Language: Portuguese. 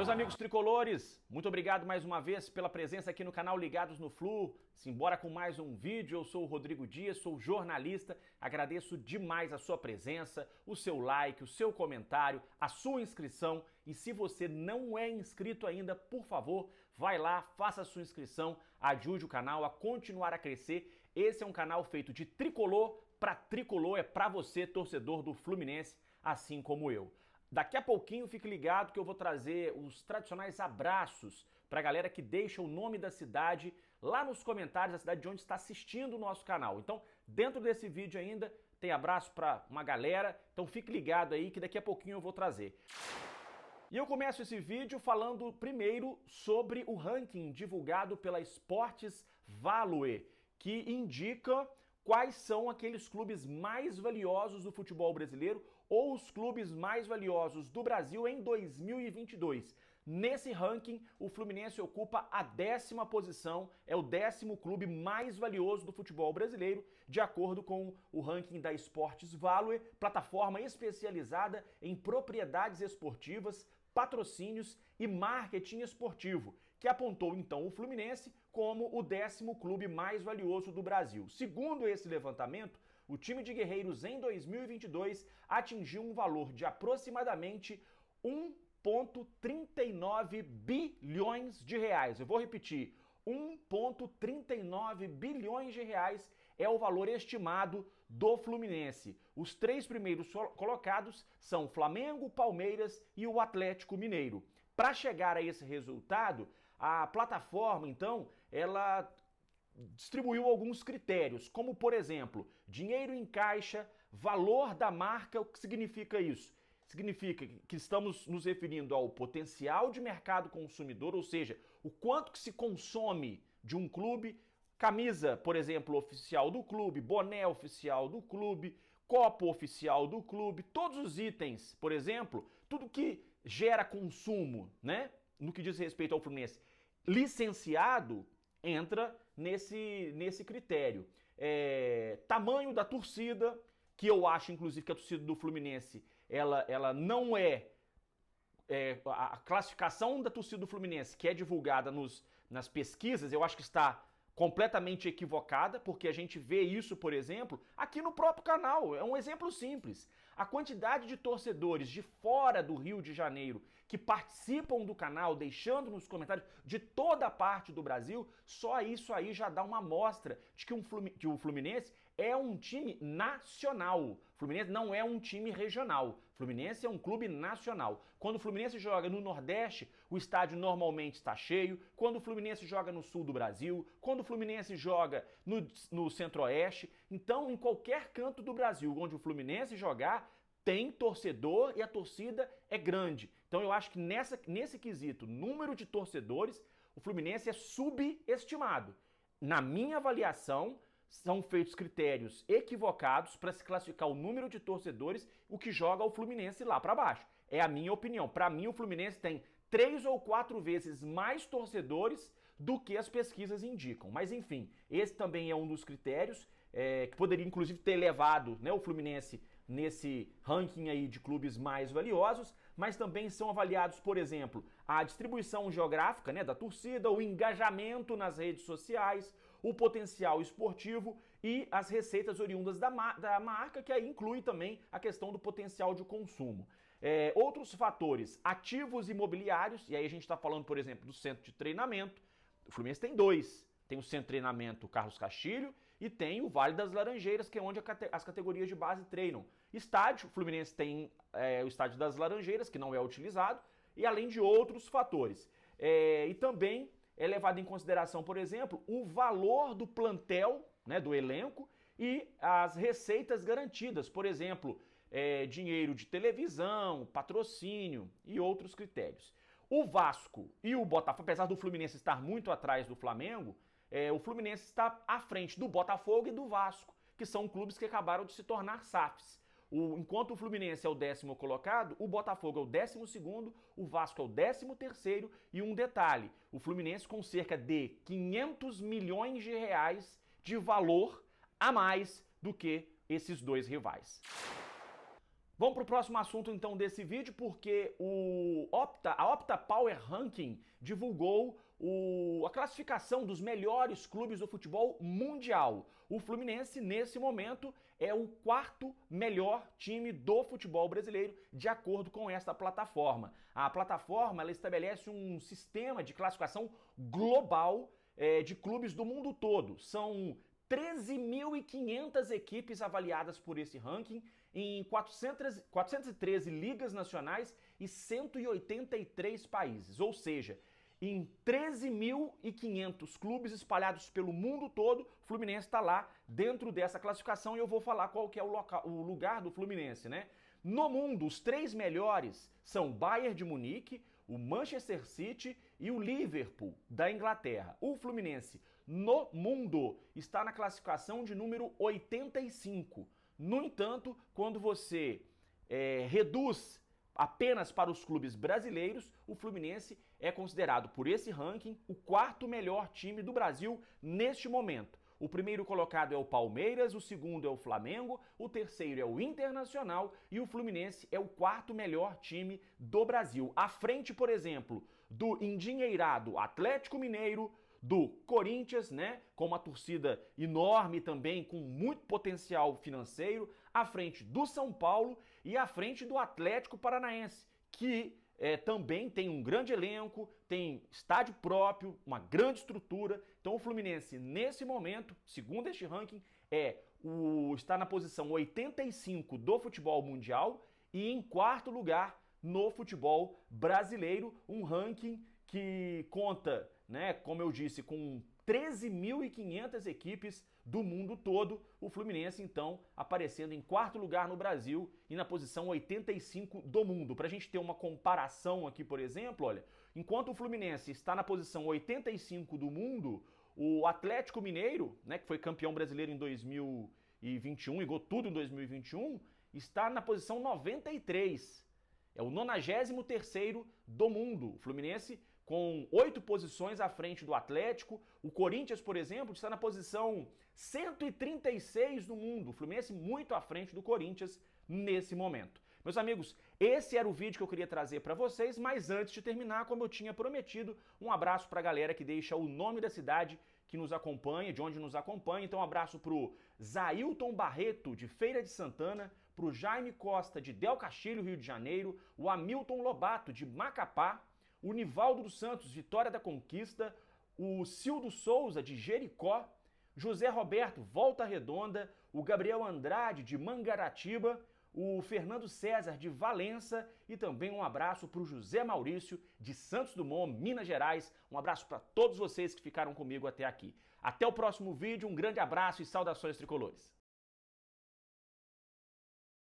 Meus amigos tricolores, muito obrigado mais uma vez pela presença aqui no canal Ligados no Flu. Simbora com mais um vídeo. Eu sou o Rodrigo Dias, sou jornalista. Agradeço demais a sua presença, o seu like, o seu comentário, a sua inscrição. E se você não é inscrito ainda, por favor, vai lá, faça a sua inscrição, ajude o canal a continuar a crescer. Esse é um canal feito de tricolor para tricolor, é para você, torcedor do Fluminense, assim como eu. Daqui a pouquinho fique ligado que eu vou trazer os tradicionais abraços para a galera que deixa o nome da cidade lá nos comentários, da cidade de onde está assistindo o nosso canal. Então, dentro desse vídeo ainda tem abraço para uma galera, então fique ligado aí que daqui a pouquinho eu vou trazer. E eu começo esse vídeo falando primeiro sobre o ranking divulgado pela Sports Value, que indica quais são aqueles clubes mais valiosos do futebol brasileiro ou os clubes mais valiosos do Brasil em 2022. Nesse ranking, o Fluminense ocupa a 10ª posição, é o 10º clube mais valioso do futebol brasileiro, de acordo com o ranking da Sports Value, plataforma especializada em propriedades esportivas, patrocínios e marketing esportivo, que apontou então o Fluminense como o 10º clube mais valioso do Brasil. Segundo esse levantamento, o time de Guerreiros em 2022 atingiu um valor de aproximadamente 1,39 bilhões de reais. Eu vou repetir, 1,39 bilhões de reais é o valor estimado do Fluminense. Os 3 primeiros colocados são Flamengo, Palmeiras e o Atlético Mineiro. Para chegar a esse resultado, a plataforma, então, ela distribuiu alguns critérios, como, por exemplo, dinheiro em caixa, valor da marca. O que significa isso? Significa que estamos nos referindo ao potencial de mercado consumidor, ou seja, o quanto que se consome de um clube, camisa, por exemplo, oficial do clube, boné oficial do clube, copo oficial do clube, todos os itens, por exemplo, tudo que gera consumo, né, no que diz respeito ao Fluminense, licenciado, entra nesse critério. Tamanho da torcida, que eu acho, inclusive, que a torcida do Fluminense, ela não a classificação da torcida do Fluminense, que é divulgada nas pesquisas, eu acho que está completamente equivocada, porque a gente vê isso, por exemplo, aqui no próprio canal. É um exemplo simples. A quantidade de torcedores de fora do Rio de Janeiro que participam do canal, deixando nos comentários de toda a parte do Brasil, só isso aí já dá uma amostra de que o Fluminense é um time nacional. O Fluminense não é um time regional. O Fluminense é um clube nacional. Quando o Fluminense joga no Nordeste, o estádio normalmente está cheio. Quando o Fluminense joga no Sul do Brasil, quando o Fluminense joga no Centro-Oeste, então em qualquer canto do Brasil onde o Fluminense jogar, tem torcedor e a torcida é grande. Então eu acho que nesse quesito, número de torcedores, o Fluminense é subestimado. Na minha avaliação, são feitos critérios equivocados para se classificar o número de torcedores, o que joga o Fluminense lá para baixo. É a minha opinião. Para mim, o Fluminense tem 3 ou 4 vezes mais torcedores do que as pesquisas indicam. Mas enfim, esse também é um dos critérios que poderia inclusive ter levado, né, o Fluminense nesse ranking aí de clubes mais valiosos, mas também são avaliados, por exemplo, a distribuição geográfica, né, da torcida, o engajamento nas redes sociais, o potencial esportivo e as receitas oriundas da marca, que aí inclui também a questão do potencial de consumo. Outros fatores, ativos imobiliários, e aí a gente está falando, por exemplo, do centro de treinamento. O Fluminense tem 2. Tem o centro de treinamento Carlos Castilho e tem o Vale das Laranjeiras, que é onde as categorias de base treinam. Estádio, o Fluminense tem o estádio das Laranjeiras, que não é utilizado, e além de outros fatores. E também é levado em consideração, por exemplo, o valor do plantel, né, do elenco, e as receitas garantidas, por exemplo, dinheiro de televisão, patrocínio e outros critérios. O Vasco e o Botafogo, apesar do Fluminense estar muito atrás do Flamengo, o Fluminense está à frente do Botafogo e do Vasco, que são clubes que acabaram de se tornar SAFs. Enquanto o Fluminense é o 10º colocado, o Botafogo é o 12º, o Vasco é o 13º, e um detalhe, o Fluminense com cerca de 500 milhões de reais de valor a mais do que esses dois rivais. Vamos para o próximo assunto então desse vídeo, porque a Opta Power Ranking divulgou a classificação dos melhores clubes do futebol mundial. O Fluminense, nesse momento, é o quarto melhor time do futebol brasileiro, de acordo com esta plataforma. A plataforma ela estabelece um sistema de classificação global de clubes do mundo todo. São 13.500 equipes avaliadas por esse ranking em 413 ligas nacionais e 183 países. Ou seja, em 13.500 clubes espalhados pelo mundo todo, o Fluminense está lá dentro dessa classificação e eu vou falar qual que é o lugar do Fluminense, né? No mundo, os três melhores são o Bayern de Munique, o Manchester City e o Liverpool, da Inglaterra. O Fluminense, no mundo, está na classificação de número 85. No entanto, quando você reduz apenas para os clubes brasileiros, o Fluminense é considerado, por esse ranking, o quarto melhor time do Brasil neste momento. O primeiro colocado é o Palmeiras, o segundo é o Flamengo, o terceiro é o Internacional e o Fluminense é o quarto melhor time do Brasil. À frente, por exemplo, do endinheirado Atlético Mineiro, do Corinthians, né, com uma torcida enorme também, com muito potencial financeiro, à frente do São Paulo e à frente do Atlético Paranaense, que também tem um grande elenco, tem estádio próprio, uma grande estrutura. Então o Fluminense, nesse momento, segundo este ranking, está na posição 85 do futebol mundial e em quarto lugar no futebol brasileiro, um ranking que conta, né, como eu disse, com 13.500 equipes do mundo todo, o Fluminense, então, aparecendo em quarto lugar no Brasil e na posição 85 do mundo. Para a gente ter uma comparação aqui, por exemplo, olha, enquanto o Fluminense está na posição 85 do mundo, o Atlético Mineiro, né, que foi campeão brasileiro em 2021 e ganhou tudo em 2021, está na posição 93. É o 93º do mundo. O Fluminense com 8 posições à frente do Atlético. O Corinthians, por exemplo, está na posição 136 do mundo. O Fluminense muito à frente do Corinthians nesse momento. Meus amigos, esse era o vídeo que eu queria trazer para vocês, mas antes de terminar, como eu tinha prometido, um abraço para a galera que deixa o nome da cidade que nos acompanha, de onde nos acompanha. Então um abraço pro Zailton Barreto, de Feira de Santana, pro Jaime Costa, de Del Castilho, Rio de Janeiro, o Hamilton Lobato, de Macapá, o Nivaldo dos Santos, Vitória da Conquista, o Cildo Souza, de Jericó, José Roberto, Volta Redonda, o Gabriel Andrade, de Mangaratiba, o Fernando César, de Valença, e também um abraço para o José Maurício, de Santos Dumont, Minas Gerais. Um abraço para todos vocês que ficaram comigo até aqui. Até o próximo vídeo, um grande abraço e saudações tricolores.